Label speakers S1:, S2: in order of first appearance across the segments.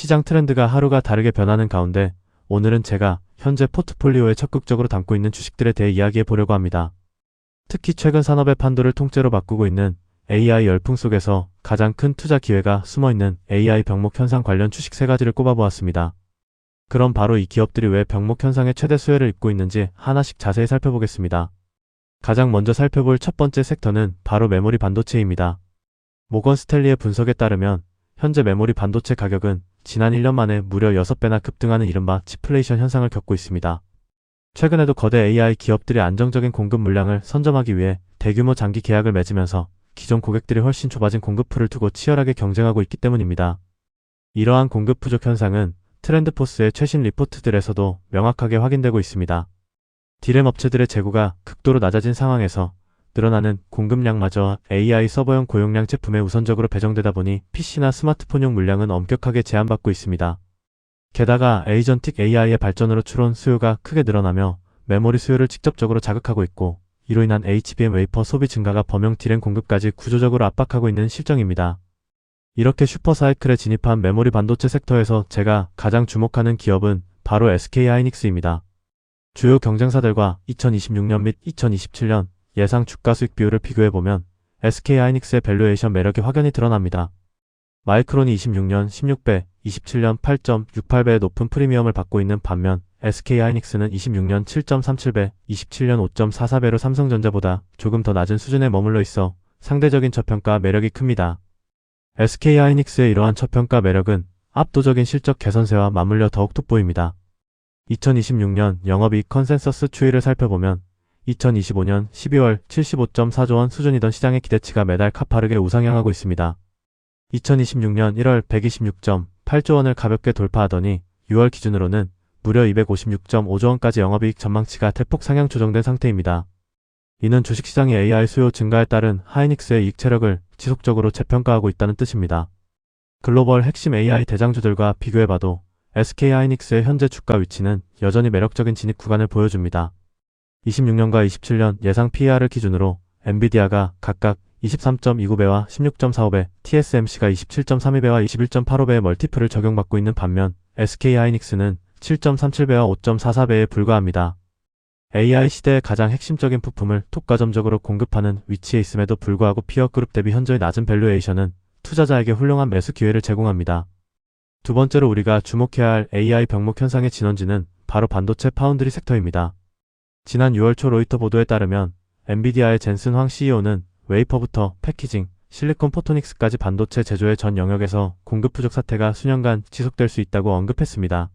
S1: 시장 트렌드가 하루가 다르게 변하는 가운데 오늘은 제가 현재 포트폴리오에 적극적으로 담고 있는 주식들에 대해 이야기해 보려고 합니다. 특히 최근 산업의 판도를 통째로 바꾸고 있는 AI 열풍 속에서 가장 큰 투자 기회가 숨어있는 AI 병목 현상 관련 주식 3가지를 꼽아보았습니다. 그럼 바로 이 기업들이 왜 병목 현상의 최대 수혜를 입고 있는지 하나씩 자세히 살펴보겠습니다. 가장 먼저 살펴볼 첫 번째 섹터는 바로 메모리 반도체입니다. 모건 스탠리의 분석에 따르면 현재 메모리 반도체 가격은 지난 1년 만에 무려 6배나 급등하는 이른바 치플레이션 현상을 겪고 있습니다. 최근에도 거대 AI 기업들이 안정적인 공급 물량을 선점하기 위해 대규모 장기 계약을 맺으면서 기존 고객들이 훨씬 좁아진 공급풀을 두고 치열하게 경쟁하고 있기 때문입니다. 이러한 공급 부족 현상은 트렌드포스의 최신 리포트들에서도 명확하게 확인되고 있습니다. 디램 업체들의 재고가 극도로 낮아진 상황에서 늘어나는 공급량마저 AI 서버용 고용량 제품에 우선적으로 배정되다 보니 PC나 스마트폰용 물량은 엄격하게 제한받고 있습니다. 게다가 에이전틱 AI의 발전으로 추론 수요가 크게 늘어나며 메모리 수요를 직접적으로 자극하고 있고, 이로 인한 HBM 웨이퍼 소비 증가가 범용 디램 공급까지 구조적으로 압박하고 있는 실정입니다. 이렇게 슈퍼사이클에 진입한 메모리 반도체 섹터에서 제가 가장 주목하는 기업은 바로 SK하이닉스입니다. 주요 경쟁사들과 2026년 및 2027년 예상 주가 수익 비율을 비교해보면 SK하이닉스의 밸류에이션 매력이 확연히 드러납니다. 마이크론이 26년 16배, 27년 8.68배의 높은 프리미엄을 받고 있는 반면 SK하이닉스는 26년 7.37배, 27년 5.44배로 삼성전자보다 조금 더 낮은 수준에 머물러 있어 상대적인 저평가 매력이 큽니다. SK하이닉스의 이러한 저평가 매력은 압도적인 실적 개선세와 맞물려 더욱 돋보입니다. 2026년 영업이익 컨센서스 추이를 살펴보면 2025년 12월 75.4조 원 수준이던 시장의 기대치가 매달 가파르게 우상향하고 있습니다. 2026년 1월 126.8조 원을 가볍게 돌파하더니 6월 기준으로는 무려 256.5조 원까지 영업이익 전망치가 대폭 상향 조정된 상태입니다. 이는 주식시장의 AI 수요 증가에 따른 하이닉스의 이익 체력을 지속적으로 재평가하고 있다는 뜻입니다. 글로벌 핵심 AI 대장주들과 비교해봐도 SK하이닉스의 현재 주가 위치는 여전히 매력적인 진입 구간을 보여줍니다. 26년과 27년 예상 PER을 기준으로 엔비디아가 각각 23.29배와 16.45배, TSMC가 27.32배와 21.85배의 멀티플을 적용받고 있는 반면 SK하이닉스는 7.37배와 5.44배에 불과합니다. AI 시대의 가장 핵심적인 부품을 독과점적으로 공급하는 위치에 있음에도 불구하고 피어 그룹 대비 현저히 낮은 밸류에이션은 투자자에게 훌륭한 매수 기회를 제공합니다. 두 번째로 우리가 주목해야 할 AI 병목 현상의 진원지는 바로 반도체 파운드리 섹터입니다. 지난 6월 초 로이터 보도에 따르면 엔비디아의 젠슨 황 CEO는 웨이퍼부터 패키징, 실리콘 포토닉스까지 반도체 제조의 전 영역에서 공급 부족 사태가 수년간 지속될 수 있다고 언급했습니다.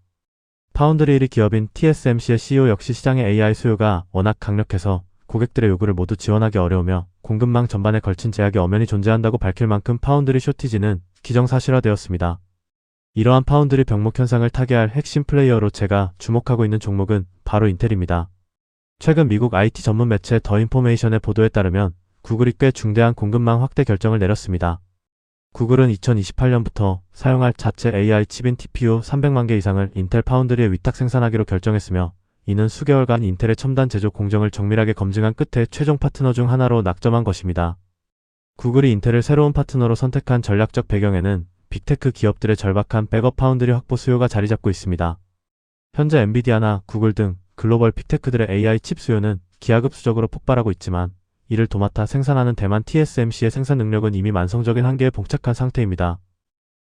S1: 파운드리 1위 기업인 TSMC의 CEO 역시 시장의 AI 수요가 워낙 강력해서 고객들의 요구를 모두 지원하기 어려우며 공급망 전반에 걸친 제약이 엄연히 존재한다고 밝힐 만큼 파운드리 쇼티지는 기정사실화되었습니다. 이러한 파운드리 병목 현상을 타개할 핵심 플레이어로 제가 주목하고 있는 종목은 바로 인텔입니다. 최근 미국 IT 전문 매체 더 인포메이션의 보도에 따르면 구글이 꽤 중대한 공급망 확대 결정을 내렸습니다. 구글은 2028년부터 사용할 자체 AI 칩인 TPU 300만 개 이상을 인텔 파운드리에 위탁 생산하기로 결정했으며, 이는 수개월간 인텔의 첨단 제조 공정을 정밀하게 검증한 끝에 최종 파트너 중 하나로 낙점한 것입니다. 구글이 인텔을 새로운 파트너로 선택한 전략적 배경에는 빅테크 기업들의 절박한 백업 파운드리 확보 수요가 자리 잡고 있습니다. 현재 엔비디아나 구글 등 글로벌 빅테크들의 AI 칩 수요는 기하급수적으로 폭발하고 있지만 이를 도맡아 생산하는 대만 TSMC의 생산 능력은 이미 만성적인 한계에 봉착한 상태입니다.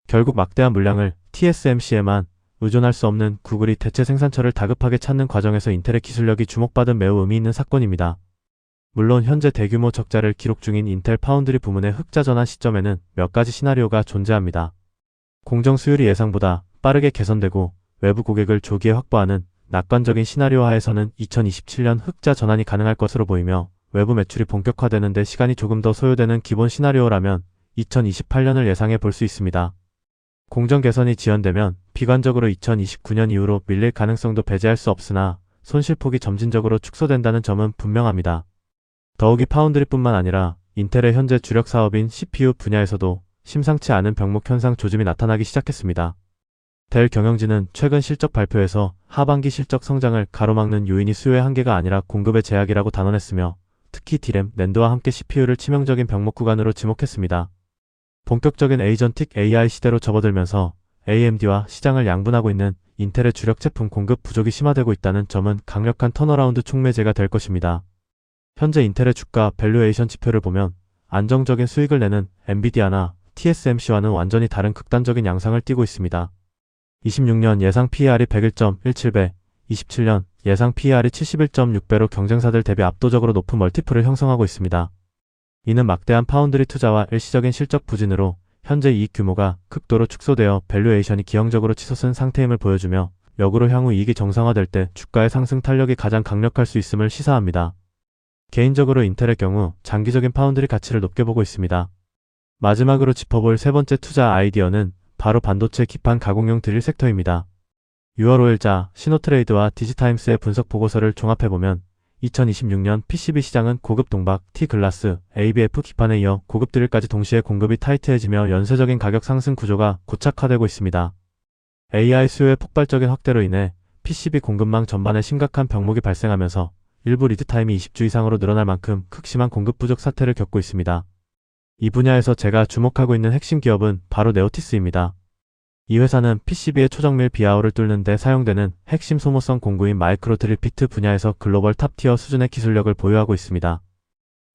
S1: 결국 막대한 물량을 TSMC에만 의존할 수 없는 구글이 대체 생산처를 다급하게 찾는 과정에서 인텔의 기술력이 주목받은 매우 의미 있는 사건입니다. 물론 현재 대규모 적자를 기록 중인 인텔 파운드리 부문의 흑자 전환 시점에는 몇 가지 시나리오가 존재합니다. 공정 수율이 예상보다 빠르게 개선되고 외부 고객을 조기에 확보하는 낙관적인 시나리오 하에서는 2027년 흑자 전환이 가능할 것으로 보이며, 외부 매출이 본격화되는 데 시간이 조금 더 소요되는 기본 시나리오라면 2028년을 예상해 볼 수 있습니다. 공정 개선이 지연되면 비관적으로 2029년 이후로 밀릴 가능성도 배제할 수 없으나 손실폭이 점진적으로 축소된다는 점은 분명합니다. 더욱이 파운드리뿐만 아니라 인텔의 현재 주력 사업인 CPU 분야에서도 심상치 않은 병목 현상 조짐이 나타나기 시작했습니다. 델 경영진은 최근 실적 발표에서 하반기 실적 성장을 가로막는 요인이 수요의 한계가 아니라 공급의 제약이라고 단언했으며, 특히 디램, 낸드와 함께 CPU를 치명적인 병목 구간으로 지목했습니다. 본격적인 에이전틱 AI 시대로 접어들면서 AMD와 시장을 양분하고 있는 인텔의 주력 제품 공급 부족이 심화되고 있다는 점은 강력한 턴어라운드 촉매제가 될 것입니다. 현재 인텔의 주가 밸류에이션 지표를 보면 안정적인 수익을 내는 엔비디아나 TSMC와는 완전히 다른 극단적인 양상을 띠고 있습니다. 26년 예상 PER이 101.17배, 27년 예상 PER이 71.6배로 경쟁사들 대비 압도적으로 높은 멀티플을 형성하고 있습니다. 이는 막대한 파운드리 투자와 일시적인 실적 부진으로 현재 이익 규모가 극도로 축소되어 밸류에이션이 기형적으로 치솟은 상태임을 보여주며 역으로 향후 이익이 정상화될 때 주가의 상승 탄력이 가장 강력할 수 있음을 시사합니다. 개인적으로 인텔의 경우 장기적인 파운드리 가치를 높게 보고 있습니다. 마지막으로 짚어볼 세 번째 투자 아이디어는 바로 반도체 기판 가공용 드릴 섹터입니다. 6월 5일자 신호트레이드와 디지타임스의 분석 보고서를 종합해보면 2026년 PCB 시장은 고급 동박, T-글라스, ABF 기판에 이어 고급 드릴까지 동시에 공급이 타이트해지며 연쇄적인 가격 상승 구조가 고착화되고 있습니다. AI 수요의 폭발적인 확대로 인해 PCB 공급망 전반에 심각한 병목이 발생하면서 일부 리드타임이 20주 이상으로 늘어날 만큼 극심한 공급 부족 사태를 겪고 있습니다. 이 분야에서 제가 주목하고 있는 핵심 기업은 바로 네오티스입니다. 이 회사는 PCB의 초정밀 비하오를 뚫는 데 사용되는 핵심 소모성 공구인 마이크로 드릴피트 분야에서 글로벌 탑티어 수준의 기술력을 보유하고 있습니다.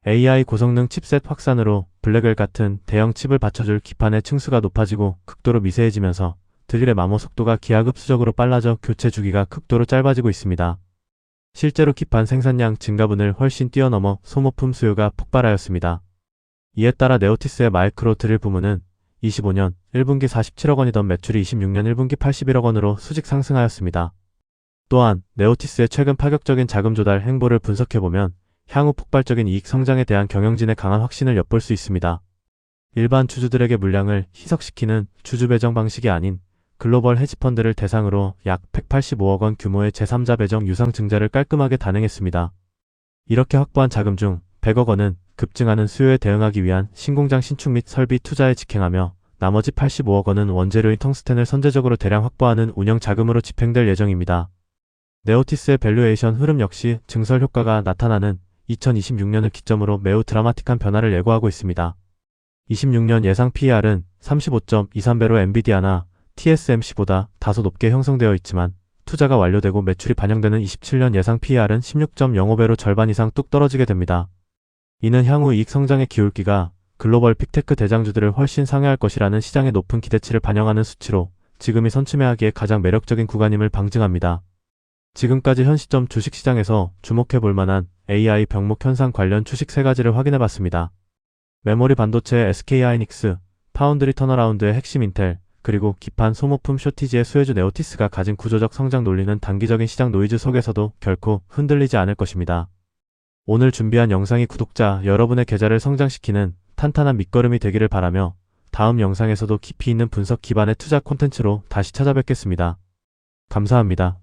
S1: AI 고성능 칩셋 확산으로 블랙웰 같은 대형 칩을 받쳐줄 기판의 층수가 높아지고 극도로 미세해지면서 드릴의 마모 속도가 기하급수적으로 빨라져 교체 주기가 극도로 짧아지고 있습니다. 실제로 기판 생산량 증가분을 훨씬 뛰어넘어 소모품 수요가 폭발하였습니다. 이에 따라 네오티스의 마이크로 드릴 부문은 25년 1분기 47억 원이던 매출이 26년 1분기 81억 원으로 수직 상승하였습니다. 또한 네오티스의 최근 파격적인 자금 조달 행보를 분석해보면 향후 폭발적인 이익 성장에 대한 경영진의 강한 확신을 엿볼 수 있습니다. 일반 주주들에게 물량을 희석시키는 주주 배정 방식이 아닌 글로벌 헤지펀드를 대상으로 약 185억 원 규모의 제3자 배정 유상 증자를 깔끔하게 단행했습니다. 이렇게 확보한 자금 중 100억 원은 급증하는 수요에 대응하기 위한 신공장 신축 및 설비 투자에 직행하며 나머지 85억 원은 원재료인 텅스텐을 선제적으로 대량 확보하는 운영 자금으로 집행될 예정입니다. 네오티스의 밸류에이션 흐름 역시 증설 효과가 나타나는 2026년을 기점으로 매우 드라마틱한 변화를 예고하고 있습니다. 26년 예상 PER은 35.23배로 엔비디아나 TSMC보다 다소 높게 형성되어 있지만 투자가 완료되고 매출이 반영되는 27년 예상 PER은 16.05배로 절반 이상 뚝 떨어지게 됩니다. 이는 향후 이익 성장의 기울기가 글로벌 빅테크 대장주들을 훨씬 상회할 것이라는 시장의 높은 기대치를 반영하는 수치로 지금이 선취매하기에 가장 매력적인 구간임을 방증합니다. 지금까지 현 시점 주식시장에서 주목해볼 만한 AI 병목 현상 관련 주식 3가지를 확인해봤습니다. 메모리 반도체 SK하이닉스, 파운드리 턴어라운드의 핵심 인텔, 그리고 기판 소모품 쇼티지의 수혜주 네오티스가 가진 구조적 성장 논리는 단기적인 시장 노이즈 속에서도 결코 흔들리지 않을 것입니다. 오늘 준비한 영상이 구독자 여러분의 계좌를 성장시키는 탄탄한 밑거름이 되기를 바라며 다음 영상에서도 깊이 있는 분석 기반의 투자 콘텐츠로 다시 찾아뵙겠습니다. 감사합니다.